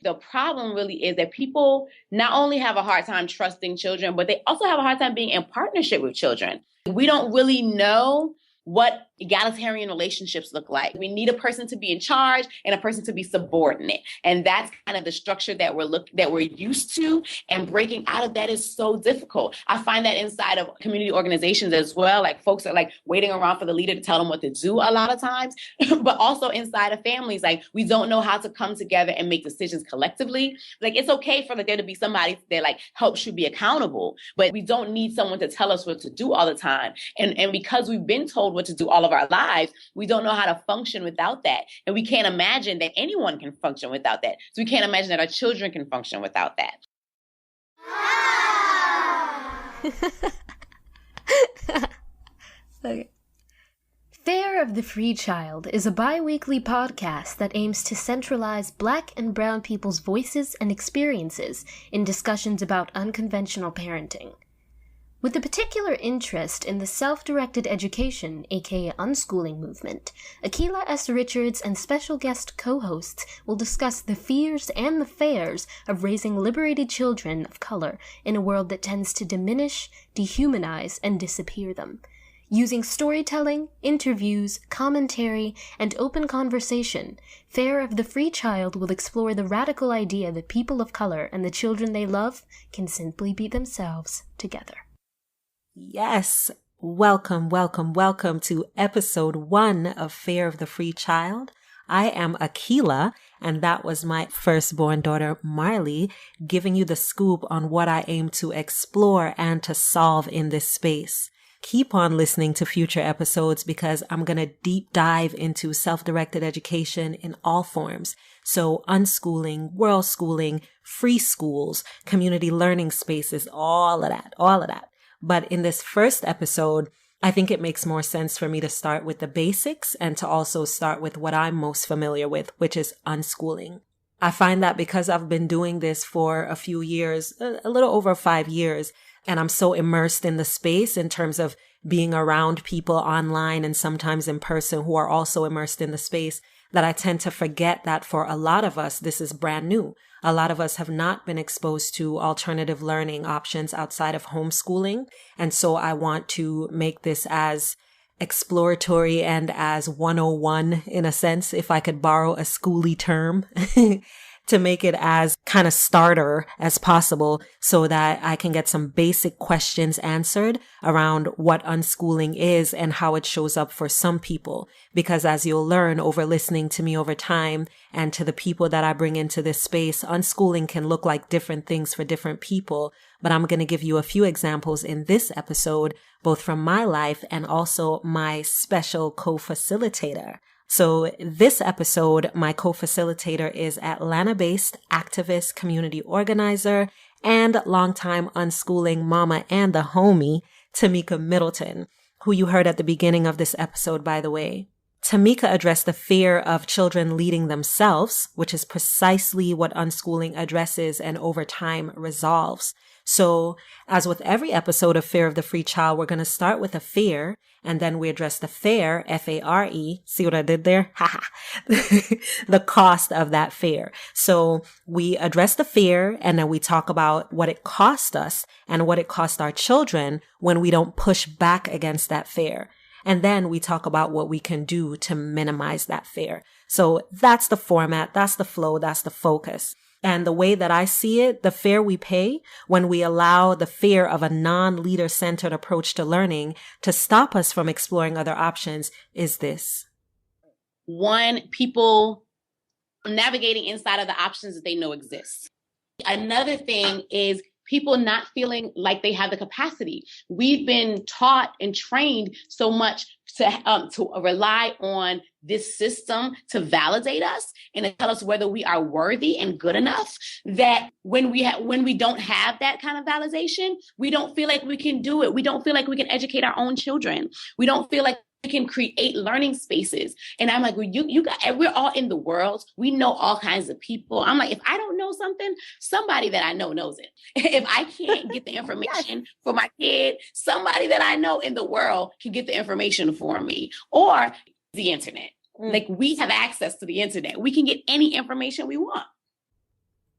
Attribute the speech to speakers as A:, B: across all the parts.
A: The problem really is that people not only have a hard time trusting children, but they also have a hard time being in partnership with children. We don't really know what egalitarian relationships look like. We need a person to be in charge and a person to be subordinate. And that's kind of the structure that we're used to. And breaking out of that is so difficult. I find that inside of community organizations as well. Like folks are like waiting around for the leader to tell them what to do a lot of times, but also inside of families, like we don't know how to come together and make decisions collectively. Like it's okay for there to be somebody that like helps you be accountable, but we don't need someone to tell us what to do all the time. And because we've been told what to do all of our lives, we don't know how to function without that. And we can't imagine that anyone can function without that. So we can't imagine that our children can function without that.
B: Okay. Fare of the Free Child is a bi-weekly podcast that aims to centralize Black and brown people's voices and experiences in discussions about unconventional parenting. With a particular interest in the self-directed education, aka unschooling movement, Akilah S. Richards and special guest co-hosts will discuss the fears and the fares of raising liberated children of color in a world that tends to diminish, dehumanize, and disappear them. Using storytelling, interviews, commentary, and open conversation, Fare of the Free Child will explore the radical idea that people of color and the children they love can simply be themselves together.
C: Yes. Welcome to episode 1 of Fare of the Free Child. I am Akilah, and that was my firstborn daughter, Marley, giving you the scoop on what I aim to explore and to solve in this space. Keep on listening to future episodes because I'm going to deep dive into self-directed education in all forms. So unschooling, world schooling, free schools, community learning spaces, all of that. But in this first episode, I think it makes more sense for me to start with the basics and to also start with what I'm most familiar with, which is unschooling. I find that because I've been doing this for a few years, a little over 5 years, and I'm so immersed in the space in terms of being around people online and sometimes in person who are also immersed in the space, that I tend to forget that for a lot of us, this is brand new. A lot of us have not been exposed to alternative learning options outside of homeschooling. And so I want to make this as exploratory and as 101 in a sense, if I could borrow a schooly term, to make it as kind of starter as possible so that I can get some basic questions answered around what unschooling is and how it shows up for some people. Because as you'll learn over listening to me over time and to the people that I bring into this space, unschooling can look like different things for different people. But I'm going to give you a few examples in this episode, both from my life and also my special co-facilitator. So this episode, my co-facilitator is Atlanta-based activist, community organizer, and longtime unschooling mama and the homie, Tamika Middleton, who you heard at the beginning of this episode, by the way. Tamika addressed the fear of children leading themselves, which is precisely what unschooling addresses and over time resolves. So as with every episode of Fare of the Free Child, we're going to start with a fear, and then we address the fare, F-A-R-E. See what I did there? The cost of that fear. So we address the fear, and then we talk about what it cost us and what it cost our children when we don't push back against that fear. And then we talk about what we can do to minimize that fear. So that's the format, that's the flow, that's the focus. And the way that I see it, the fare we pay when we allow the fear of a non-leader-centered approach to learning to stop us from exploring other options is this.
A: One, people navigating inside of the options that they know exist. Another thing is people not feeling like they have the capacity. We've been taught and trained so much to rely on this system to validate us and to tell us whether we are worthy and good enough, that when we don't have that kind of validation, we don't feel like we can do it. We don't feel like we can educate our own children. We don't feel like we can create learning spaces. And I'm like, well, we're all in the world. We know all kinds of people. I'm like, if I don't know something, somebody that I know knows it. If I can't get the information for my kid, somebody that I know in the world can get the information for me, or the internet. Like, we have access to the internet. We can get any information we want.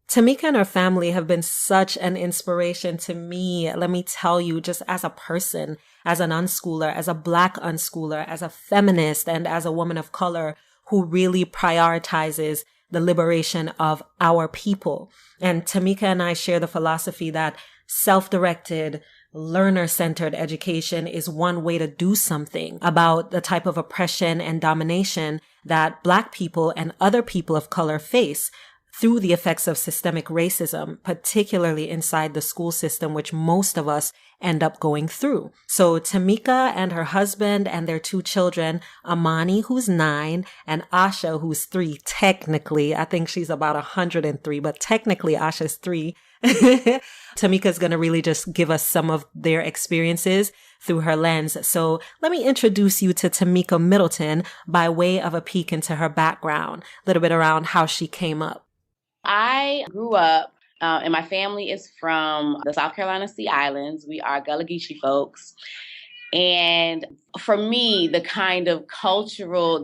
C: Tamika and her family have been such an inspiration to me. Let me tell you, just as a person, as an unschooler, as a Black unschooler, as a feminist, and as a woman of color who really prioritizes the liberation of our people. And Tamika and I share the philosophy that self-directed, learner-centered education is one way to do something about the type of oppression and domination that Black people and other people of color face through the effects of systemic racism, particularly inside the school system, which most of us end up going through. So Tamika and her husband and their 2 children, Amani, who's 9, and Asha, who's 3, technically, I think she's about 103, but technically Asha's 3. Tamika's going to really just give us some of their experiences through her lens. So let me introduce you to Tamika Middleton by way of a peek into her background, a little bit around how she came up.
A: I grew up, and my family is from the South Carolina Sea Islands. We are Gullah Geechee folks. And for me, the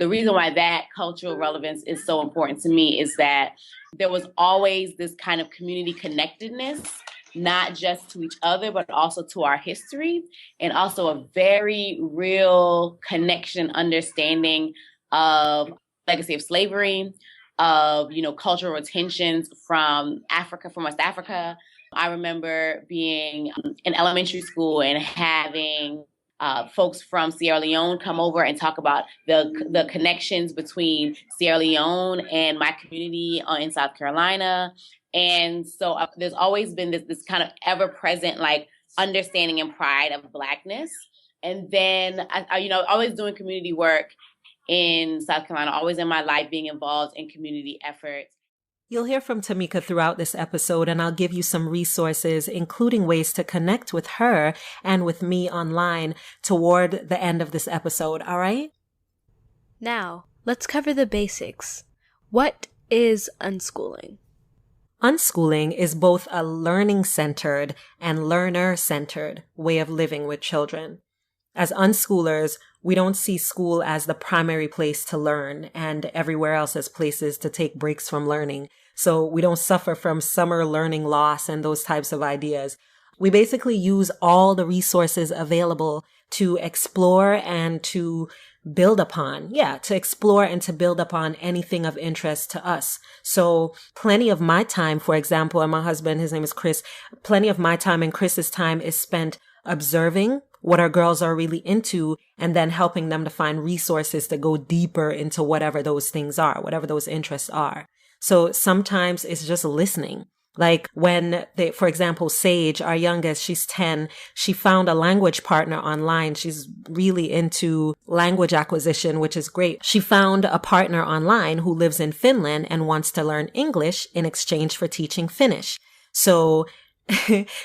A: reason why that cultural relevance is so important to me is that there was always this kind of community connectedness, not just to each other, but also to our history, and also a very real connection, understanding of legacy of slavery, of, cultural retentions from West Africa. I remember being in elementary school and having folks from Sierra Leone come over and talk about the connections between Sierra Leone and my community in South Carolina. And so there's always been this kind of ever-present understanding and pride of Blackness. And then I always doing community work in South Carolina, always in my life being involved in community efforts.
C: You'll hear from Tamika throughout this episode, and I'll give you some resources, including ways to connect with her and with me online toward the end of this episode, all right?
B: Now, let's cover the basics. What is unschooling?
C: Unschooling is both a learning-centered and learner-centered way of living with children. As unschoolers, we don't see school as the primary place to learn and everywhere else as places to take breaks from learning. So we don't suffer from summer learning loss and those types of ideas. We basically use all the resources available to explore and to build upon. To explore and to build upon anything of interest to us. So plenty of my time, for example, and my husband, his name is Chris, plenty of my time and Chris's time is spent observing what our girls are really into, and then helping them to find resources to go deeper into whatever those things are, whatever those interests are. So sometimes it's just listening. Like when for example, Sage, our youngest, she's 10, she found a language partner online. She's really into language acquisition, which is great. She found a partner online who lives in Finland and wants to learn English in exchange for teaching Finnish. So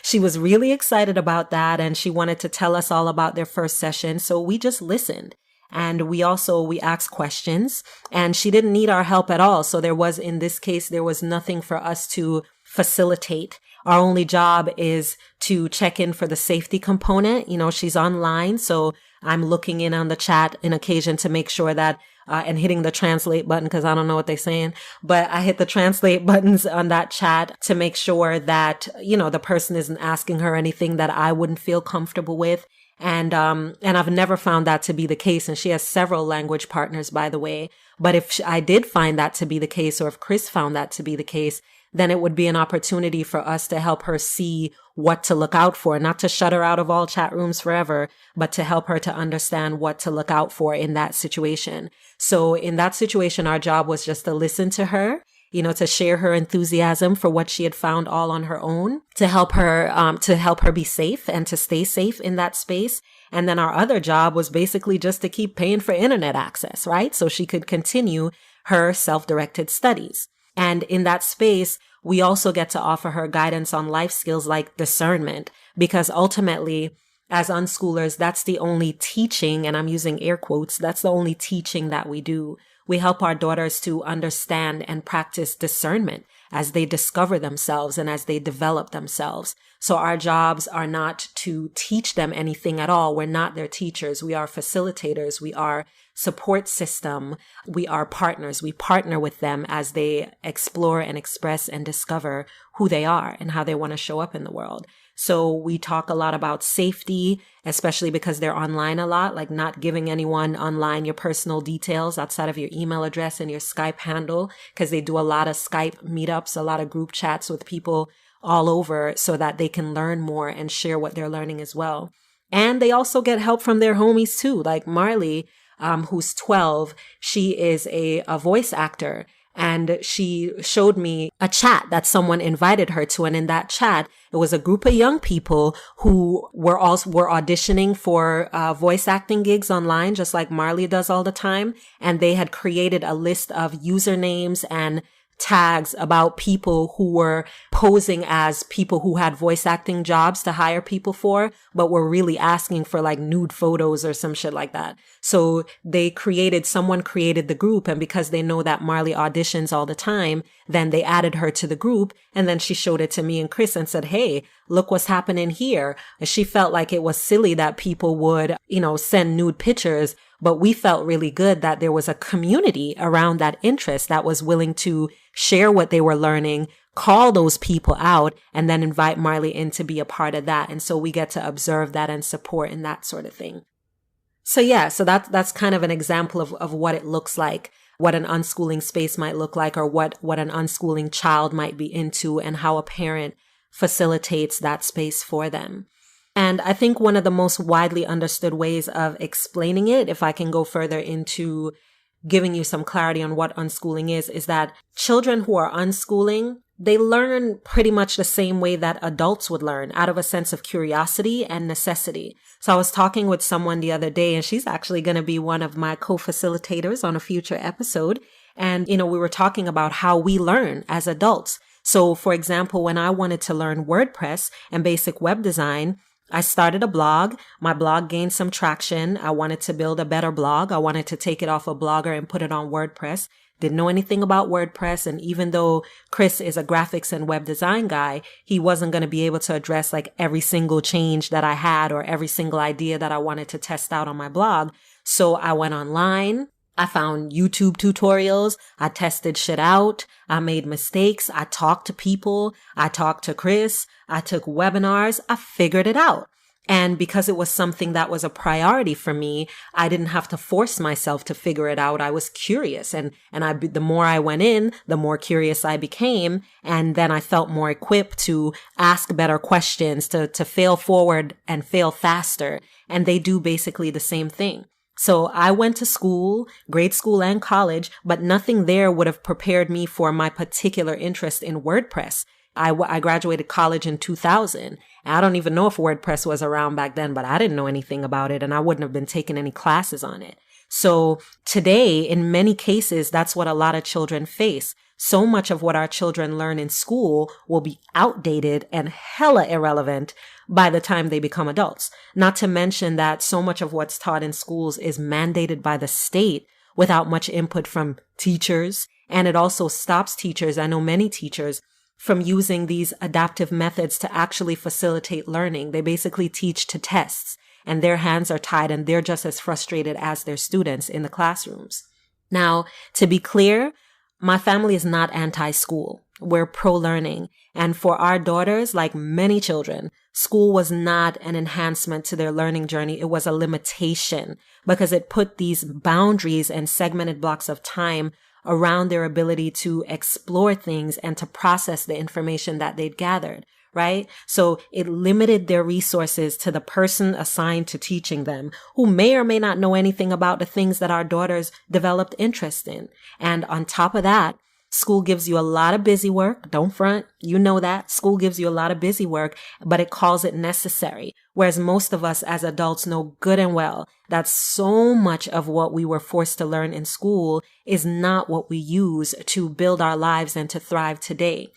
C: she was really excited about that, and she wanted to tell us all about their first session. So we just listened, and we asked questions, and she didn't need our help at all. So in this case, there was nothing for us to facilitate. Our only job is to check in for the safety component. She's online, so I'm looking in on the chat on occasion to make sure that and hitting the translate button because I don't know what they're saying, but I hit the translate buttons on that chat to make sure that, the person isn't asking her anything that I wouldn't feel comfortable with. And I've never found that to be the case. And she has several language partners, by the way. But if I did find that to be the case, or if Chris found that to be the case, then it would be an opportunity for us to help her see what to look out for, not to shut her out of all chat rooms forever, but to help her to understand what to look out for in that situation. So in that situation, our job was just to listen to her, to share her enthusiasm for what she had found all on her own, to help her be safe and to stay safe in that space. And then our other job was basically just to keep paying for internet access, right? So she could continue her self-directed studies. And in that space, we also get to offer her guidance on life skills like discernment, because ultimately, as unschoolers, that's the only teaching, and I'm using air quotes, that's the only teaching that we do. We help our daughters to understand and practice discernment as they discover themselves and as they develop themselves. So our jobs are not to teach them anything at all. We're not their teachers. We are facilitators. We are support system. We are partners. We partner with them as they explore and express and discover who they are and how they want to show up in the world. So we talk a lot about safety, especially because they're online a lot, like not giving anyone online your personal details outside of your email address and your Skype handle, because they do a lot of Skype meetups, a lot of group chats with people all over so that they can learn more and share what they're learning as well. And they also get help from their homies too. Like Marley, who's 12, she is a voice actor. And she showed me a chat that someone invited her to. And in that chat, it was a group of young people who were auditioning for voice acting gigs online, just like Marley does all the time. And they had created a list of usernames and tags about people who were posing as people who had voice acting jobs to hire people for, but were really asking for like nude photos or some shit like that. So someone created the group, and because they know that Marley auditions all the time, then they added her to the group, and then she showed it to me and Chris and said, hey, look what's happening here. And she felt like it was silly that people would, send nude pictures, but we felt really good that there was a community around that interest that was willing to share what they were learning, call those people out, and then invite Marley in to be a part of that. And so we get to observe that and support and that sort of thing. So yeah, so that's kind of an example of what it looks like, what an unschooling space might look like, or what an unschooling child might be into, and how a parent facilitates that space for them. And I think one of the most widely understood ways of explaining it, if I can go further into giving you some clarity on what unschooling is that children who are unschooling, they learn pretty much the same way that adults would learn, out of a sense of curiosity and necessity. So I was talking with someone the other day, and she's actually going to be one of my co-facilitators on a future episode. And, we were talking about how we learn as adults. So for example, when I wanted to learn WordPress and basic web design, I started a blog. My blog gained some traction. I wanted to build a better blog. I wanted to take it off of Blogger and put it on WordPress. Didn't know anything about WordPress. And even though Chris is a graphics and web design guy, he wasn't going to be able to address like every single change that I had or every single idea that I wanted to test out on my blog. So I went online. I found YouTube tutorials. I tested shit out. I made mistakes. I talked to people. I talked to Chris. I took webinars. I figured it out. And because it was something that was a priority for me, I didn't have to force myself to figure it out. I was curious. And the more I went in, the more curious I became. And then I felt more equipped to ask better questions, to fail forward and fail faster. And they do basically the same thing. So I went to school, grade school and college, but nothing there would have prepared me for my particular interest in WordPress. I graduated college in 2000. I don't even know if WordPress was around back then, but I didn't know anything about it, and I wouldn't have been taking any classes on it. So today, in many cases, that's what a lot of children face. So much of what our children learn in school will be outdated and hella irrelevant by the time they become adults. Not to mention that so much of what's taught in schools is mandated by the state without much input from teachers. And it also stops teachers, I know many teachers, from using these adaptive methods to actually facilitate learning. They basically teach to tests, and their hands are tied, and they're just as frustrated as their students in the classrooms. Now, to be clear, my family is not anti-school. We're pro-learning. And for our daughters, like many children, school was not an enhancement to their learning journey. It was a limitation because it put these boundaries and segmented blocks of time around their ability to explore things and to process the information that they'd gathered, right? So it limited their resources to the person assigned to teaching them, who may or may not know anything about the things that our daughters developed interest in. And on top of that, school gives you a lot of busy work. Don't front. You know that. School gives you a lot of busy work, but it calls it necessary. Whereas most of us as adults know good and well that so much of what we were forced to learn in school is not what we use to build our lives and to thrive today.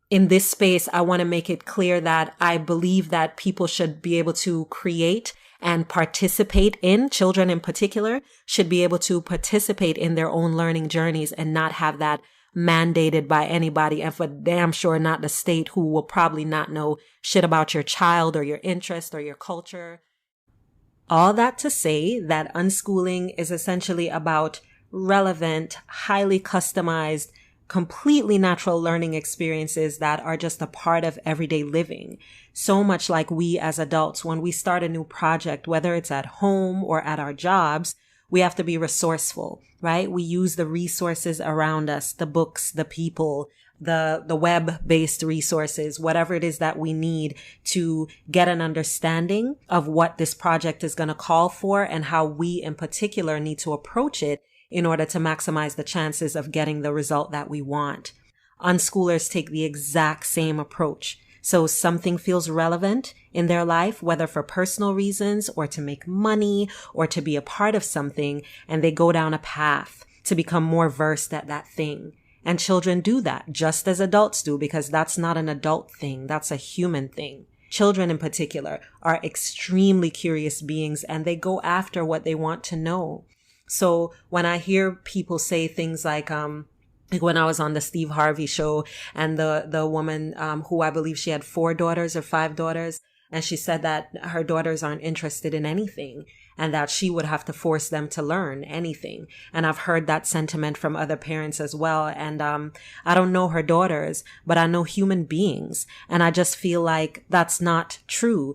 C: In this space, I want to make it clear that I believe that people should be able to create and participate in, children in particular, should be able to participate in their own learning journeys and not have that mandated by anybody, and for damn sure not the state, who will probably not know shit about your child or your interest or your culture. All that to say that unschooling is essentially about relevant, highly customized, completely natural learning experiences that are just a part of everyday living. So much like we as adults, when we start a new project, whether it's at home or at our jobs, we have to be resourceful, right? We use the resources around us, the books, the people, the web-based resources, whatever it is that we need to get an understanding of what this project is going to call for and how we in particular need to approach it in order to maximize the chances of getting the result that we want. Unschoolers take the exact same approach. So something feels relevant in their life, whether for personal reasons or to make money or to be a part of something, and they go down a path to become more versed at that thing. And children do that just as adults do, because that's not an adult thing. That's a human thing. Children in particular are extremely curious beings, and they go after what they want to know. So when I hear people say things like when I was on the Steve Harvey show, and the woman who I believe she had 4 daughters or 5 daughters, and she said that her daughters aren't interested in anything and that she would have to force them to learn anything. And I've heard that sentiment from other parents as well. And I don't know her daughters, but I know human beings. And I just feel like that's not true.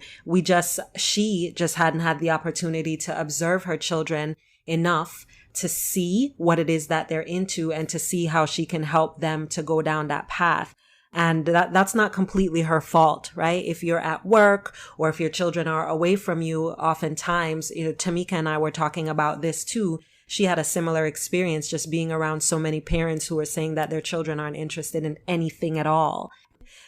C: She just hadn't had the opportunity to observe her children enough to see what it is that they're into and to see how she can help them to go down that path. And that's not completely her fault, right? If you're at work or if your children are away from you, oftentimes, Tamika and I were talking about this too. She had a similar experience just being around so many parents who are saying that their children aren't interested in anything at all.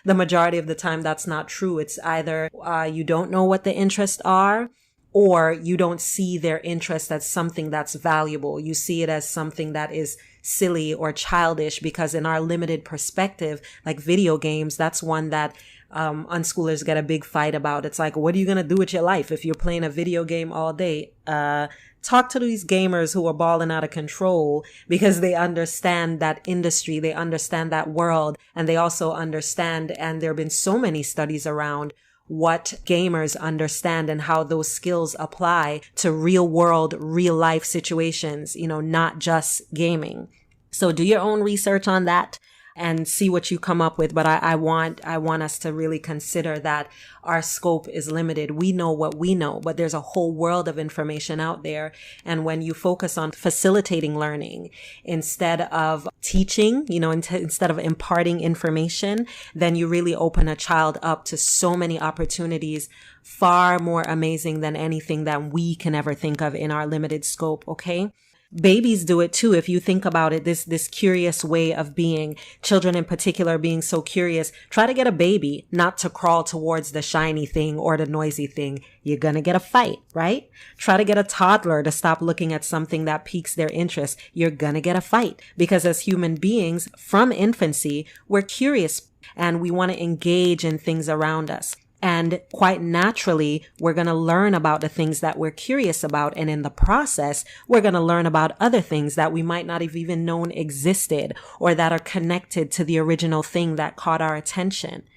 C: The majority of the time, that's not true. It's either you don't know what the interests are, or you don't see their interest as something that's valuable. You see it as something that is silly or childish, because in our limited perspective, like video games, that's one that unschoolers get a big fight about. It's like, what are you going to do with your life if you're playing a video game all day? Talk to these gamers who are balling out of control, because they understand that industry, they understand that world, and they also understand, and there have been so many studies around what gamers understand and how those skills apply to real world, real life situations, not just gaming. So do your own research on that and see what you come up with. But I want us to really consider that our scope is limited. We know what we know, but there's a whole world of information out there. And when you focus on facilitating learning instead of teaching, instead of imparting information, then you really open a child up to so many opportunities, far more amazing than anything that we can ever think of in our limited scope. Okay. Babies do it too. If you think about it, this curious way of being, children in particular being so curious, try to get a baby not to crawl towards the shiny thing or the noisy thing. You're going to get a fight, right? Try to get a toddler to stop looking at something that piques their interest. You're going to get a fight, because as human beings from infancy, we're curious and we want to engage in things around us. And quite naturally, we're going to learn about the things that we're curious about. And in the process, we're going to learn about other things that we might not have even known existed or that are connected to the original thing that caught our attention.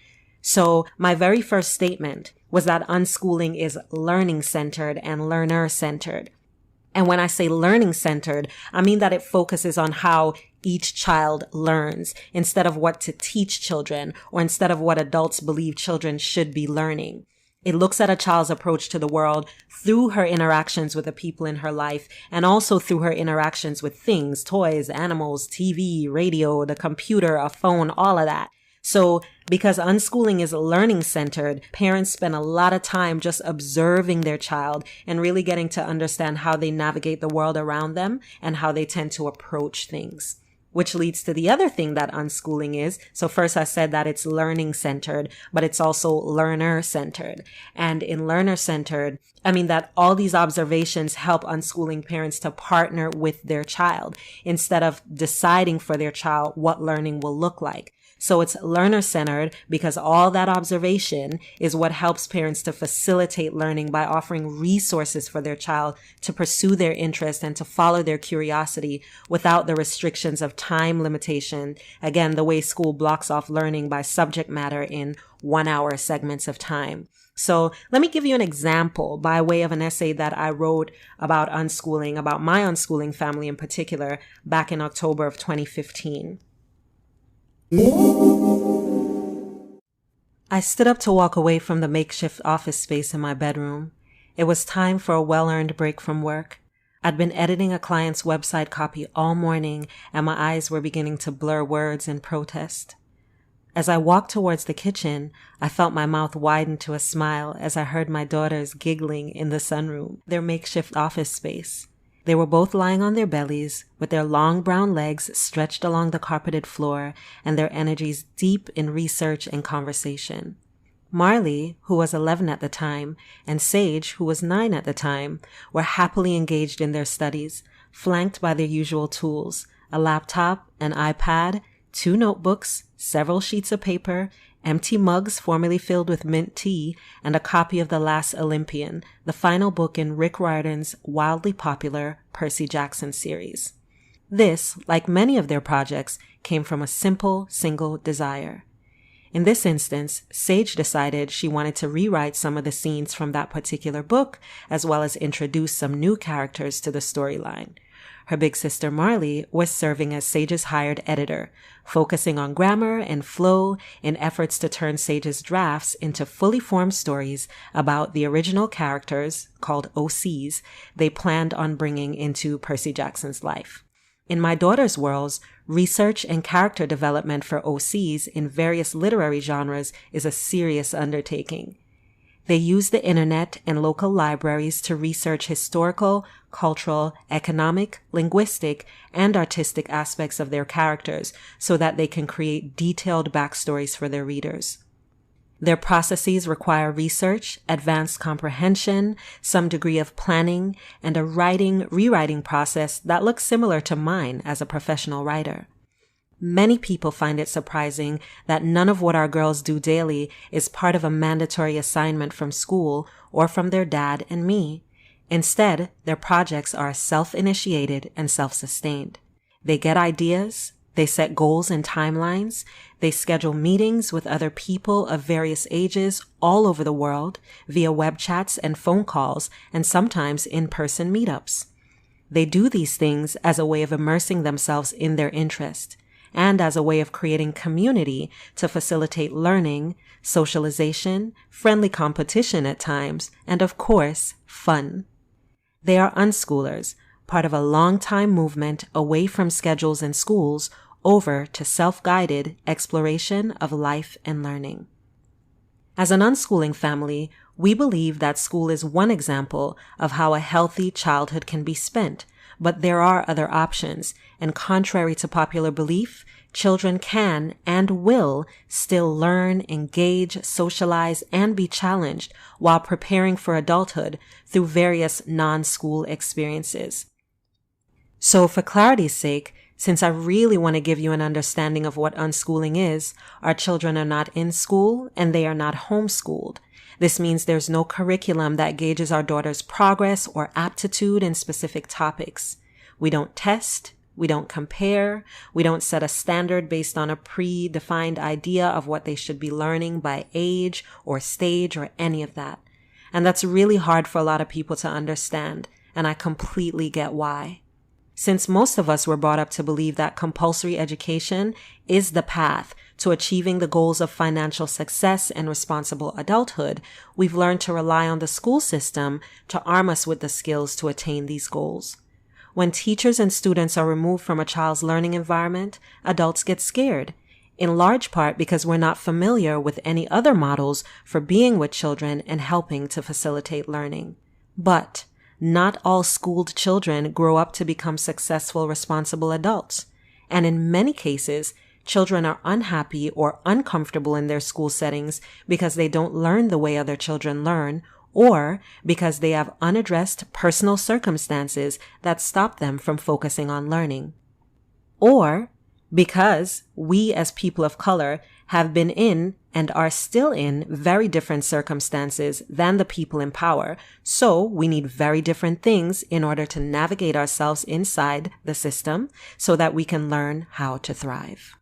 C: So my very first statement was that unschooling is learning-centered and learner-centered. And when I say learning-centered, I mean that it focuses on how each child learns instead of what to teach children or instead of what adults believe children should be learning. It looks at a child's approach to the world through her interactions with the people in her life and also through her interactions with things, toys, animals, TV, radio, the computer, a phone, all of that. So because unschooling is learning-centered, parents spend a lot of time just observing their child and really getting to understand how they navigate the world around them and how they tend to approach things. Which leads to the other thing that unschooling is. So first I said that it's learning-centered, but it's also learner-centered. And in learner-centered, I mean that all these observations help unschooling parents to partner with their child instead of deciding for their child what learning will look like. So it's learner-centered because all that observation is what helps parents to facilitate learning by offering resources for their child to pursue their interest and to follow their curiosity without the restrictions of time limitation. Again, the way school blocks off learning by subject matter in 1-hour segments of time. So let me give you an example by way of an essay that I wrote about unschooling, about my unschooling family in particular, back in October of 2015. I stood up to walk away from the makeshift office space in my bedroom. It was time for a well-earned break from work. I'd been editing a client's website copy all morning, and my eyes were beginning to blur words in protest. As I walked towards the kitchen, I felt my mouth widen to a smile as I heard my daughters giggling in the sunroom, their makeshift office space. They were both lying on their bellies, with their long brown legs stretched along the carpeted floor and their energies deep in research and conversation. Marley, who was 11 at the time, and Sage, who was 9 at the time, were happily engaged in their studies, flanked by their usual tools, a laptop, an iPad, 2 notebooks, several sheets of paper, empty mugs formerly filled with mint tea, and a copy of The Last Olympian, the final book in Rick Riordan's wildly popular Percy Jackson series. This, like many of their projects, came from a simple, single desire. In this instance, Sage decided she wanted to rewrite some of the scenes from that particular book, as well as introduce some new characters to the storyline. Her big sister Marley was serving as Sage's hired editor, focusing on grammar and flow in efforts to turn Sage's drafts into fully formed stories about the original characters, called OCs, they planned on bringing into Percy Jackson's life. In my daughter's worlds, research and character development for OCs in various literary genres is a serious undertaking. They use the internet and local libraries to research historical, cultural, economic, linguistic, and artistic aspects of their characters so that they can create detailed backstories for their readers. Their processes require research, advanced comprehension, some degree of planning, and a rewriting process that looks similar to mine as a professional writer. Many people find it surprising that none of what our girls do daily is part of a mandatory assignment from school or from their dad and me. Instead, their projects are self-initiated and self-sustained. They get ideas, they set goals and timelines, they schedule meetings with other people of various ages all over the world via web chats and phone calls, and sometimes in-person meetups. They do these things as a way of immersing themselves in their interest, and as a way of creating community to facilitate learning, socialization, friendly competition at times, and of course, fun. They are unschoolers, part of a long-time movement away from schedules and schools over to self-guided exploration of life and learning. As an unschooling family, we believe that school is one example of how a healthy childhood can be spent, but there are other options, and contrary to popular belief, children can and will still learn, engage, socialize, and be challenged while preparing for adulthood through various non-school experiences. So for clarity's sake, since I really want to give you an understanding of what unschooling is, our children are not in school and they are not homeschooled. This means there's no curriculum that gauges our daughter's progress or aptitude in specific topics. We don't test, we don't compare, we don't set a standard based on a predefined idea of what they should be learning by age or stage or any of that. And that's really hard for a lot of people to understand, and I completely get why. Since most of us were brought up to believe that compulsory education is the path to achieving the goals of financial success and responsible adulthood, we've learned to rely on the school system to arm us with the skills to attain these goals. When teachers and students are removed from a child's learning environment, adults get scared, in large part because we're not familiar with any other models for being with children and helping to facilitate learning. But not all schooled children grow up to become successful, responsible adults. And in many cases, children are unhappy or uncomfortable in their school settings because they don't learn the way other children learn, or because they have unaddressed personal circumstances that stop them from focusing on learning. Or because we as people of color have been in and are still in very different circumstances than the people in power, so we need very different things in order to navigate ourselves inside the system so that we can learn how to thrive.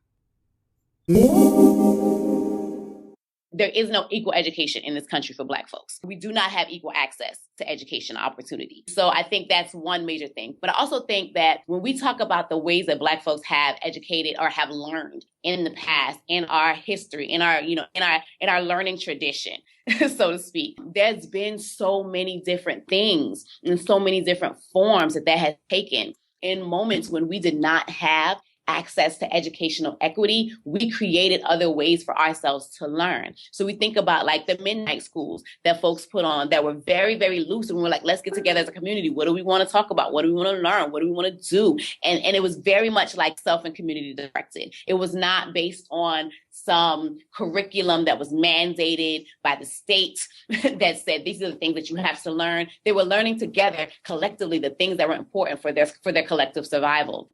A: there is no equal education in this country for Black folks. We do not have equal access to education opportunity. So I think that's one major thing. But I also think that when we talk about the ways that Black folks have educated or have learned in the past, in our history, in our, in our learning tradition, so to speak, there's been so many different things and so many different forms that has taken. In moments when we did not have access to educational equity, we created other ways for ourselves to learn. So we think about like the midnight schools that folks put on that were very, very loose. And we were like, let's get together as a community. What do we want to talk about? What do we want to learn? What do we want to do? And it was very much like self and community directed. It was not based on some curriculum that was mandated by the state that said, these are the things that you have to learn. They were learning together collectively the things that were important for their collective survival.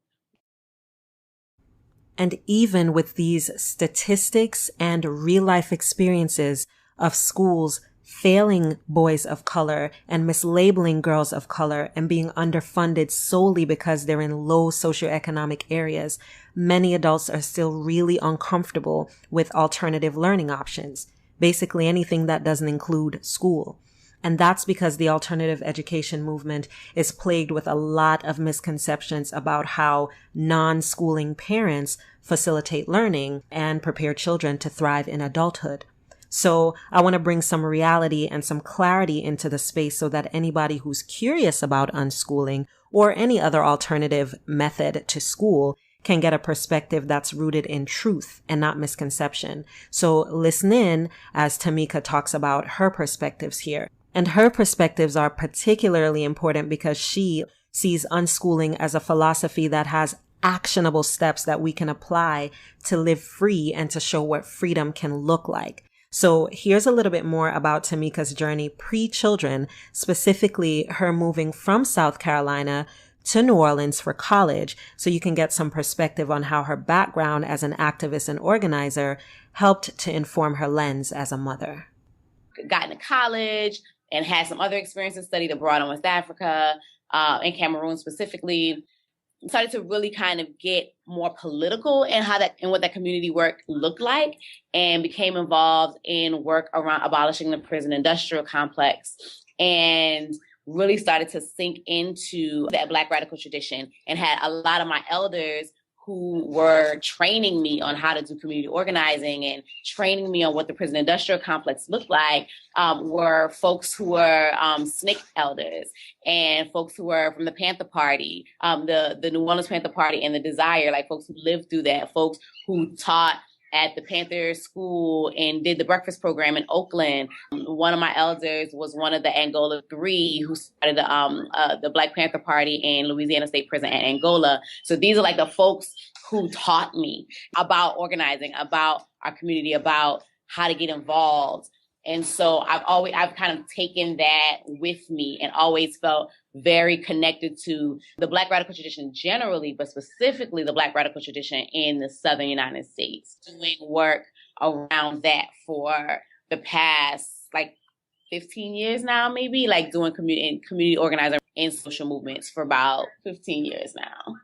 C: And even with these statistics and real life experiences of schools failing boys of color and mislabeling girls of color and being underfunded solely because they're in low socioeconomic areas, many adults are still really uncomfortable with alternative learning options, basically anything that doesn't include school. And that's because the alternative education movement is plagued with a lot of misconceptions about how non-schooling parents facilitate learning and prepare children to thrive in adulthood. So I want to bring some reality and some clarity into the space so that anybody who's curious about unschooling or any other alternative method to school can get a perspective that's rooted in truth and not misconception. So listen in as Tamika talks about her perspectives here. And her perspectives are particularly important because she sees unschooling as a philosophy that has actionable steps that we can apply to live free and to show what freedom can look like. So here's a little bit more about Tamika's journey pre-children, specifically her moving from South Carolina to New Orleans for college, so you can get some perspective on how her background as an activist and organizer helped to inform her lens as a mother.
A: Got into college and had some other experiences, studied abroad in West Africa, in Cameroon specifically. Started to really kind of get more political in what that community work looked like, and became involved in work around abolishing the prison industrial complex, and really started to sink into that Black radical tradition, and had a lot of my elders who were training me on how to do community organizing and training me on what the prison industrial complex looked like, were folks who were SNCC elders and folks who were from the Panther Party, the New Orleans Panther Party and the Desire, like folks who lived through that, folks who taught at the Panther School and did the breakfast program in Oakland. One of my elders was one of the Angola 3 who started the Black Panther Party in Louisiana State Prison at Angola. So these are like the folks who taught me about organizing, about our community, about how to get involved. And so I've kind of taken that with me and always felt very connected to the Black radical tradition generally, but specifically the Black radical tradition in the Southern United States. Doing work around that for the past 15 years now, maybe, doing community organizing in social movements for about 15 years now.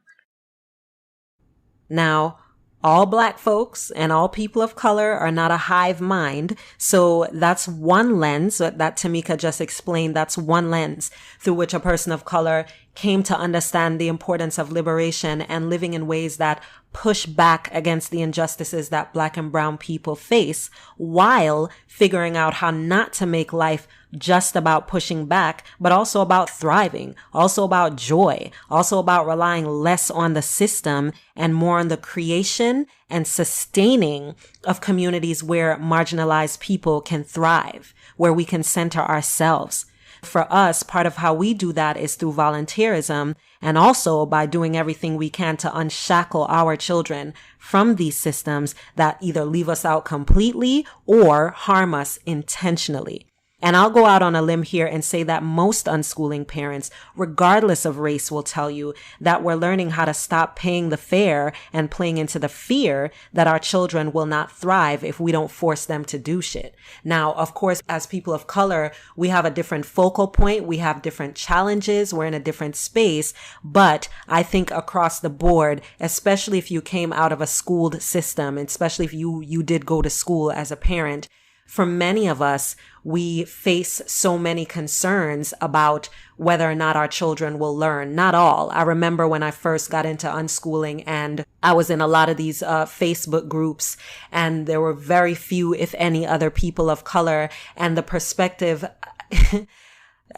C: Now, all Black folks and all people of color are not a hive mind. So that's one lens that Tamika just explained. That's one lens through which a person of color came to understand the importance of liberation and living in ways that push back against the injustices that Black and brown people face, while figuring out how not to make life just about pushing back, but also about thriving, also about joy, also about relying less on the system and more on the creation and sustaining of communities where marginalized people can thrive, where we can center ourselves. For us, part of how we do that is through volunteerism, and also by doing everything we can to unshackle our children from these systems that either leave us out completely or harm us intentionally. And I'll go out on a limb here and say that most unschooling parents, regardless of race, will tell you that we're learning how to stop paying the fare and playing into the fear that our children will not thrive if we don't force them to do shit. Now, of course, as people of color, we have a different focal point. We have different challenges. We're in a different space. But I think across the board, especially if you came out of a schooled system, especially if you did go to school as a parent, for many of us, we face so many concerns about whether or not our children will learn. Not all. I remember when I first got into unschooling and I was in a lot of these Facebook groups, and there were very few, if any, other people of color, and the perspective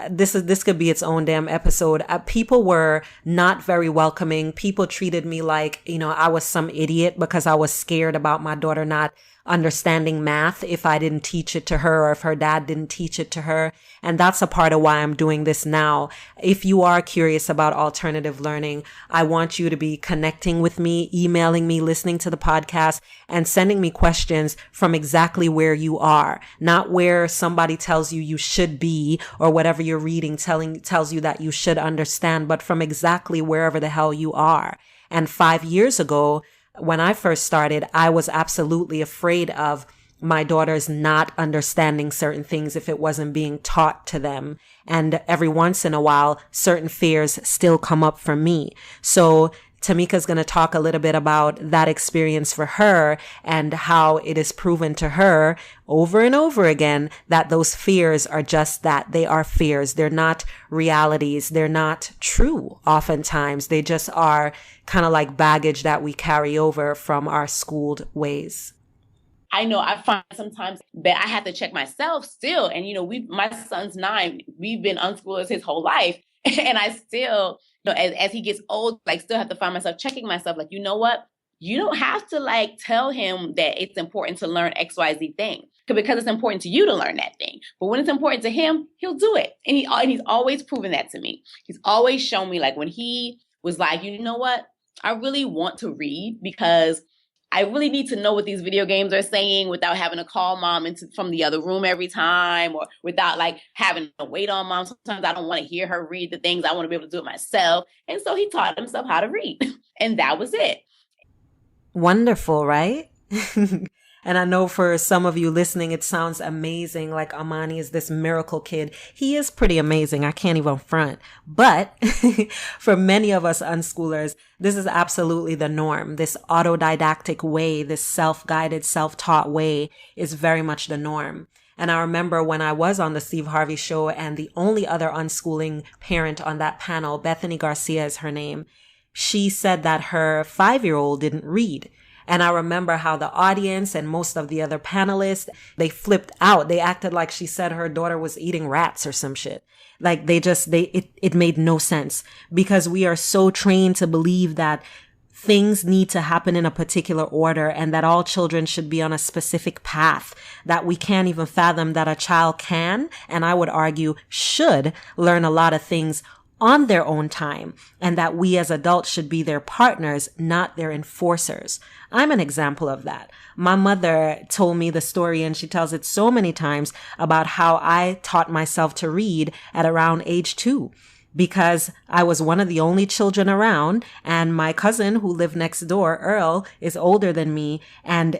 C: this could be its own damn episode. People were not very welcoming. People treated me like, I was some idiot because I was scared about my daughter not understanding math if I didn't teach it to her, or if her dad didn't teach it to her. And that's a part of why I'm doing this now. If you are curious about alternative learning, I want you to be connecting with me, emailing me, listening to the podcast, and sending me questions from exactly where you are, not where somebody tells you you should be, or whatever you're reading tells you that you should understand, but from exactly wherever the hell you are. And 5 years ago, when I first started, I was absolutely afraid of my daughters not understanding certain things if it wasn't being taught to them. And every once in a while, certain fears still come up for me. So Tamika's going to talk a little bit about that experience for her and how it is proven to her over and over again that those fears are just that. They are fears. They're not realities. They're not true. Oftentimes, they just are kind of like baggage that we carry over from our schooled ways.
A: I know I find sometimes that I have to check myself still. And, my son's 9. We've been unschoolers his whole life. And I still, as he gets old, still have to find myself checking myself. You know what? You don't have to tell him that it's important to learn XYZ thing because it's important to you to learn that thing. But when it's important to him, he'll do it. And he's always proven that to me. He's always shown me when he was you know what? I really want to read because I really need to know what these video games are saying without having to call mom from the other room every time, or without having to wait on mom. Sometimes I don't want to hear her read the things. I want to be able to do it myself. And so he taught himself how to read. And that was it.
C: Wonderful, right? And I know for some of you listening, it sounds amazing. Like Amani is this miracle kid. He is pretty amazing. I can't even front. But for many of us unschoolers, this is absolutely the norm. This autodidactic way, this self-guided, self-taught way is very much the norm. And I remember when I was on the Steve Harvey show, and the only other unschooling parent on that panel, Bethany Garcia is her name, she said that her 5-year-old didn't read. And I remember how the audience and most of the other panelists, they flipped out. They acted like she said her daughter was eating rats or some shit. It made no sense, because we are so trained to believe that things need to happen in a particular order and that all children should be on a specific path, that we can't even fathom that a child can, and I would argue should, learn a lot of things on their own time, and that we as adults should be their partners, not their enforcers. I'm an example of that. My mother told me the story, and she tells it so many times, about how I taught myself to read at around age 2. Because I was one of the only children around, and my cousin who lived next door, Earl, is older than me, and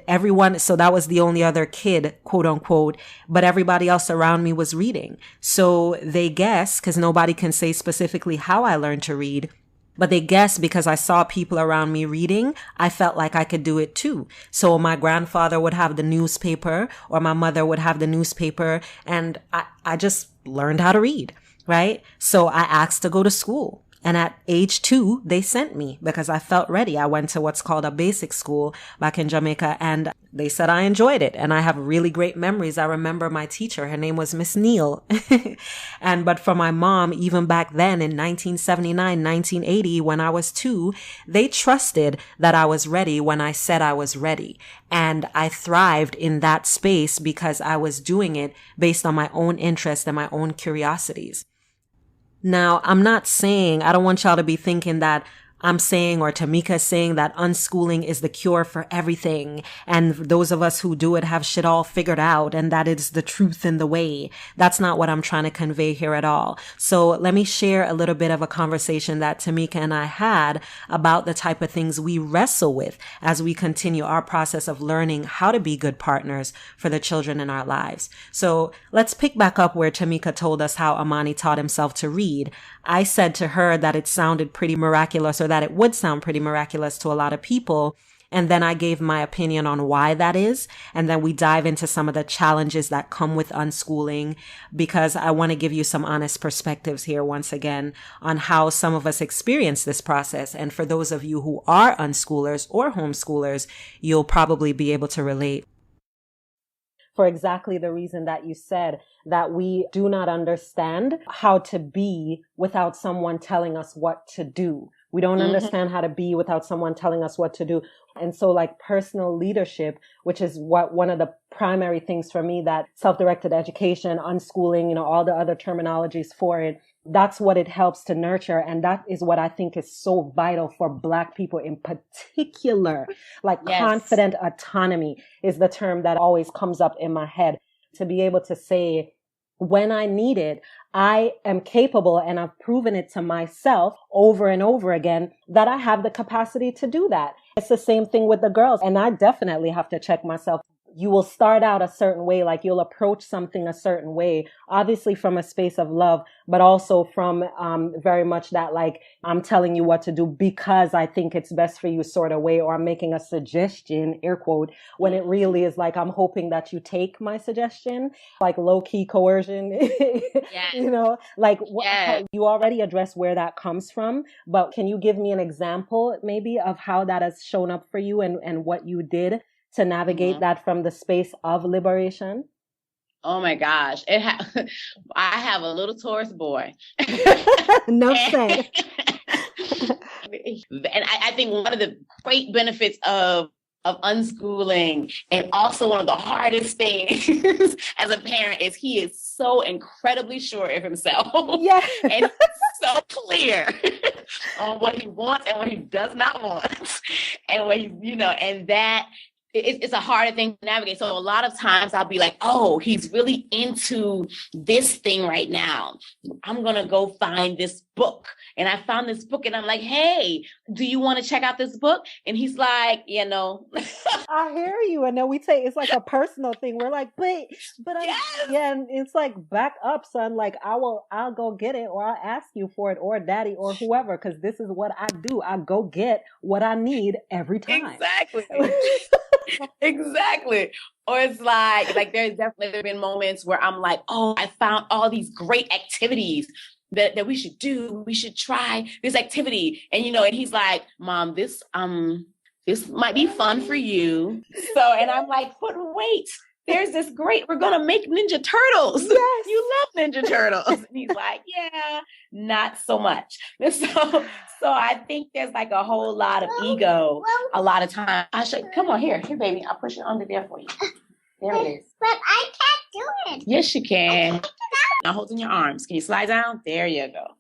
C: so that was the only other kid, quote unquote, but everybody else around me was reading. So they guess, because nobody can say specifically how I learned to read, but they guessed because I saw people around me reading, I felt like I could do it too. So my grandfather would have the newspaper, or my mother would have the newspaper, and I just learned how to read. Right? So I asked to go to school. And at age 2, they sent me because I felt ready. I went to what's called a basic school back in Jamaica, and they said I enjoyed it. And I have really great memories. I remember my teacher, her name was Miss Neal. But for my mom, even back then in 1979, 1980, when I was 2, they trusted that I was ready when I said I was ready. And I thrived in that space because I was doing it based on my own interest and my own curiosities. Now, I'm not saying, I don't want y'all to be thinking that I'm saying, or Tamika is saying, that unschooling is the cure for everything, and those of us who do it have shit all figured out, and that it's the truth and the way. That's not what I'm trying to convey here at all. So let me share a little bit of a conversation that Tamika and I had about the type of things we wrestle with as we continue our process of learning how to be good partners for the children in our lives. So let's pick back up where Tamika told us how Amani taught himself to read. I said to her that it sounded pretty miraculous, or that it would sound pretty miraculous to a lot of people. And then I gave my opinion on why that is. And then we dive into some of the challenges that come with unschooling, because I want to give you some honest perspectives here once again on how some of us experience this process. And for those of you who are unschoolers or homeschoolers, you'll probably be able to relate. For exactly the reason that you said, that we do not understand how to be without someone telling us what to do. We don't understand how to be without someone telling us what to do. And so like personal leadership, which is what one of the primary things for me, that self-directed education, unschooling, you know, all the other terminologies for it, that's what it helps to nurture. And that is what I think is so vital for Black people in particular. Like confident autonomy is the term that always comes up in my head, to be able to say, when I need it, I am capable, and I've proven it to myself over and over again that I have the capacity to do that. It's the same thing with the girls. And I definitely have to check myself. You will start out a certain way, like you'll approach something a certain way, obviously from a space of love, but also from very much that, like, I'm telling you what to do because I think it's best for you sort of way, or I'm making a suggestion, air quote, when it really is like, I'm hoping that you take my suggestion, like low key coercion, you know, like you already addressed where that comes from, but can you give me an example maybe of how that has shown up for you and what you did to navigate that from the space of liberation?
A: Oh my gosh. I have a little Taurus boy.
C: No say.
A: And I think one of the great benefits of unschooling, and also one of the hardest things as a parent, is he is so incredibly sure of himself.
C: Yeah.
A: And so clear on what he wants and what he does not want. And what he, you know, and that it's a harder thing to navigate. So a lot of times I'll be like, oh, he's really into this thing right now. I'm going to go find this book. And I found this book and I'm like, hey, do you want to check out this book? And he's like, you know.
C: I hear you. And then we say it's like a personal thing. We're like, but yeah. And it's like, back up, son. Like, I'll go get it, or I'll ask you for it, or daddy, or whoever, because this is what I do. I go get what I need every time.
A: Exactly. Exactly. Or it's like there's definitely been moments where I'm like, oh, I found all these great activities that we should do. We should try this activity. And, you know, and he's like, Mom, this might be fun for you. So, and I'm like, but wait, there's this great, we're going to make Ninja Turtles. Yes. You love Ninja Turtles. And he's like, yeah, not so much. So I think there's like a whole lot of ego a lot of time. Come on, here, baby. I'll push it under there for you. There it is.
D: But I can't do it.
A: Yes, you can. Now hold in your arms. Can you slide down? There you go.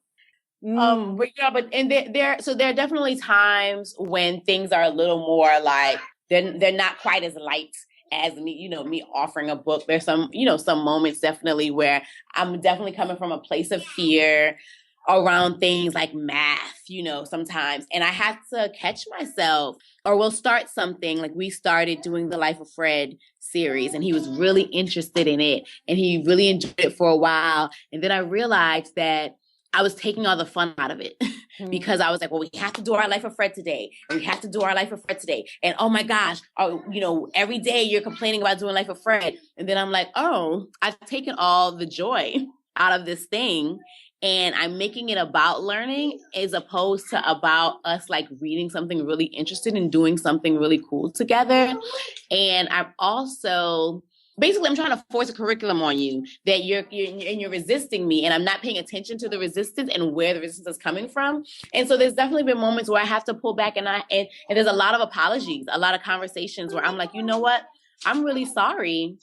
A: But there are definitely times when things are a little more like they're not quite as light as me offering a book. There's some moments definitely where I'm definitely coming from a place of fear around things like math, sometimes. And I have to catch myself, or we'll start something. Like, we started doing the Life of Fred series, and he was really interested in it, and he really enjoyed it for a while. And then I realized that I was taking all the fun out of it because I was like, well, we have to do our Life of Fred today. And we have to do our Life of Fred today. And oh my gosh, every day you're complaining about doing Life of Fred. And then I'm like, oh, I've taken all the joy out of this thing. And I'm making it about learning as opposed to about us like reading something really interesting and doing something really cool together. And I'm also, basically, I'm trying to force a curriculum on you that you're resisting me, and I'm not paying attention to the resistance and where the resistance is coming from. And so there's definitely been moments where I have to pull back, and there's a lot of apologies, a lot of conversations where I'm like, you know what? I'm really sorry.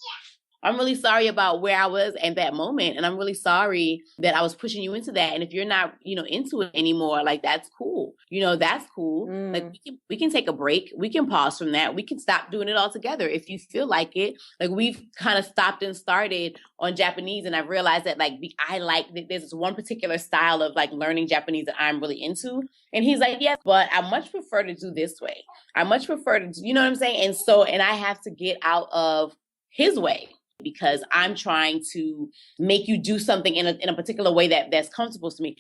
A: I'm really sorry about where I was at that moment. And I'm really sorry that I was pushing you into that. And if you're not, into it anymore, like, that's cool. That's cool. Like, we can take a break. We can pause from that. We can stop doing it altogether if you feel like it. Like, we've kind of stopped and started on Japanese. And I've realized that there's this one particular style of like learning Japanese that I'm really into. And he's like, yes, but I much prefer to do this way. I much prefer to do, you know what I'm saying? And I have to get out of his way, because I'm trying to make you do something in a particular way that's comfortable to me.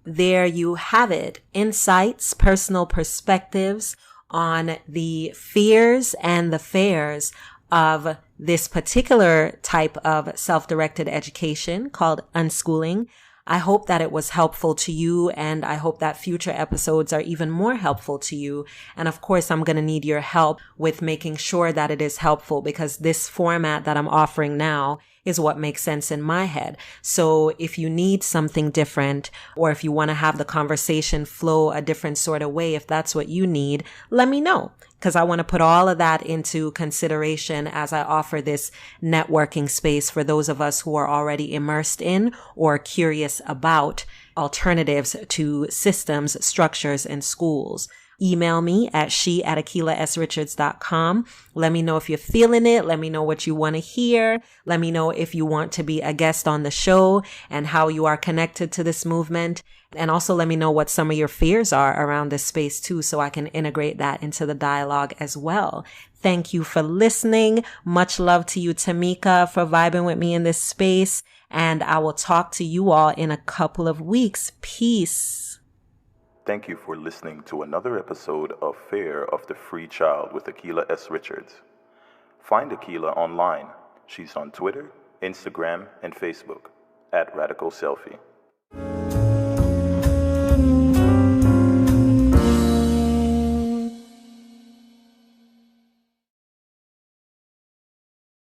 C: There you have it. Insights, personal perspectives on the fears and the fares of this particular type of self-directed education called unschooling. I hope that it was helpful to you, and I hope that future episodes are even more helpful to you. And of course, I'm going to need your help with making sure that it is helpful, because this format that I'm offering now is what makes sense in my head. So if you need something different, or if you want to have the conversation flow a different sort of way, if that's what you need, let me know, because I want to put all of that into consideration as I offer this networking space for those of us who are already immersed in or curious about alternatives to systems, structures, and schools. Email me at she@akilasrichards.com. Let me know if you're feeling it. Let me know what you want to hear. Let me know if you want to be a guest on the show and how you are connected to this movement. And also let me know what some of your fears are around this space too, so I can integrate that into the dialogue as well. Thank you for listening. Much love to you, Tamika, for vibing with me in this space. And I will talk to you all in a couple of weeks. Peace.
E: Thank you for listening to another episode of Fare of the Free Child with Akilah S. Richards. Find Akilah online. She's on Twitter, Instagram, and Facebook @Radical Selfie.